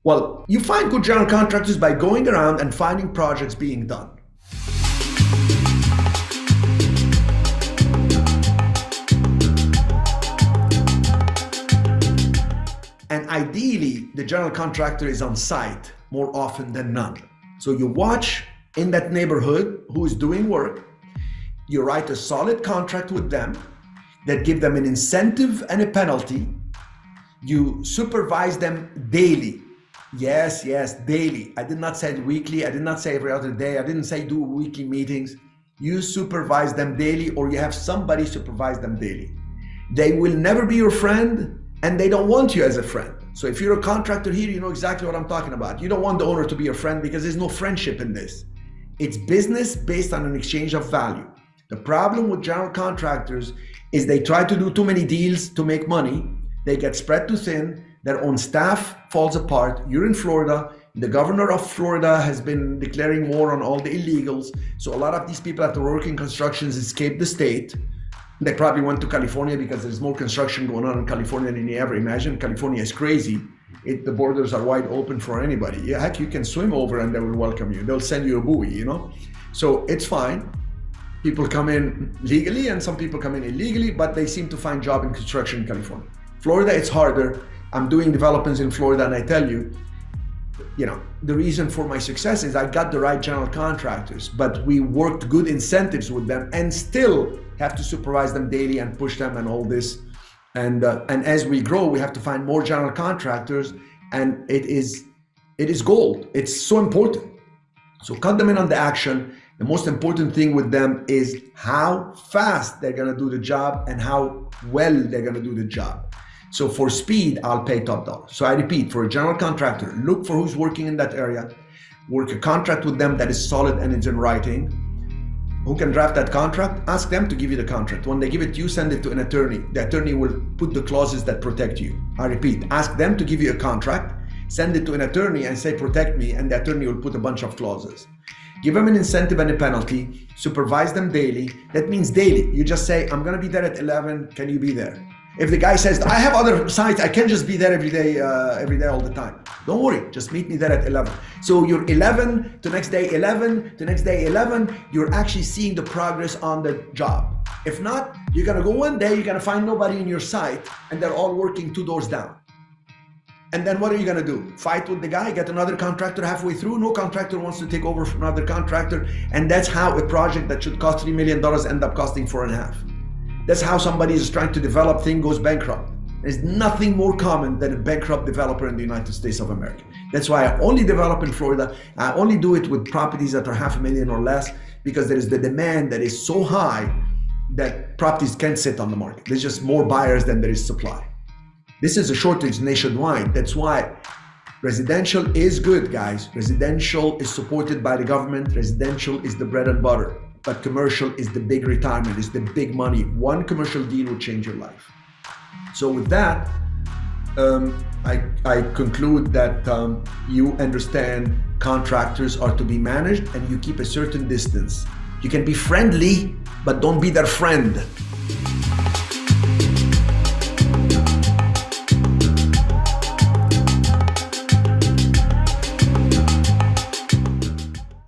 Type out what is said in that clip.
Well, you find good general contractors by going around and finding projects being done. And ideally, the general contractor is on site more often than none. So you watch in that neighborhood who is doing work, you write a solid contract with them that give them an incentive and a penalty. You supervise them daily. Yes, daily. I did not say weekly. I did not say every other day. I didn't say do weekly meetings. You supervise them daily, or you have somebody supervise them daily. They will never be your friend, and they don't want you as a friend. So if you're a contractor here, you know exactly what I'm talking about. You don't want the owner to be your friend because there's no friendship in this. It's business based on an exchange of value. The problem with general contractors is they try to do too many deals to make money. They get spread too thin. Their own staff falls apart. You're in Florida. The governor of Florida has been declaring war on all the illegals. So a lot of these people that are working constructions escape the state. They probably went to California because there's more construction going on in California than you ever imagined. California is crazy. The borders are wide open for anybody. Yeah, heck, you can swim over and they will welcome you. They'll send you a buoy, you know? So it's fine. People come in legally and some people come in illegally, but they seem to find job in construction in California. Florida, it's harder. I'm doing developments in Florida and I tell you, the reason for my success is I got the right general contractors, but we worked good incentives with them and still have to supervise them daily and push them and all this. And as we grow, we have to find more general contractors, and it is gold. It's so important. So cut them in on the action. The most important thing with them is how fast they're gonna do the job and how well they're gonna do the job. So for speed, I'll pay top dollar. So I repeat, for a general contractor, look for who's working in that area, work a contract with them that is solid and it's in writing. Who can draft that contract? Ask them to give you the contract. When they give it to you, send it to an attorney. The attorney will put the clauses that protect you. I repeat, ask them to give you a contract, send it to an attorney and say, protect me, and the attorney will put a bunch of clauses. Give them an incentive and a penalty, supervise them daily. That means daily. You just say, I'm gonna be there at 11, can you be there? If the guy says, I have other sites, I can't just be there every day all the time. Don't worry, just meet me there at 11. So you're 11, to next day 11, to next day 11, you're actually seeing the progress on the job. If not, you're gonna go one day, you're gonna find nobody in your site and they're all working 2 doors down. And then what are you gonna do? Fight with the guy, get another contractor halfway through? No contractor wants to take over from another contractor. And that's how a project that should cost $3 million end up costing 4.5. That's how somebody is trying to develop thing goes bankrupt. There's nothing more common than a bankrupt developer in the United States of America. That's why I only develop in Florida. I only do it with properties that are $500,000 or less, because there is the demand that is so high that properties can't sit on the market. There's just more buyers than there is supply. This is a shortage nationwide. That's why residential is good, guys. Residential is supported by the government. Residential is the bread and butter. But commercial is the big retirement, is the big money. One commercial deal will change your life. So with that, I conclude that you understand contractors are to be managed and you keep a certain distance. You can be friendly, but don't be their friend.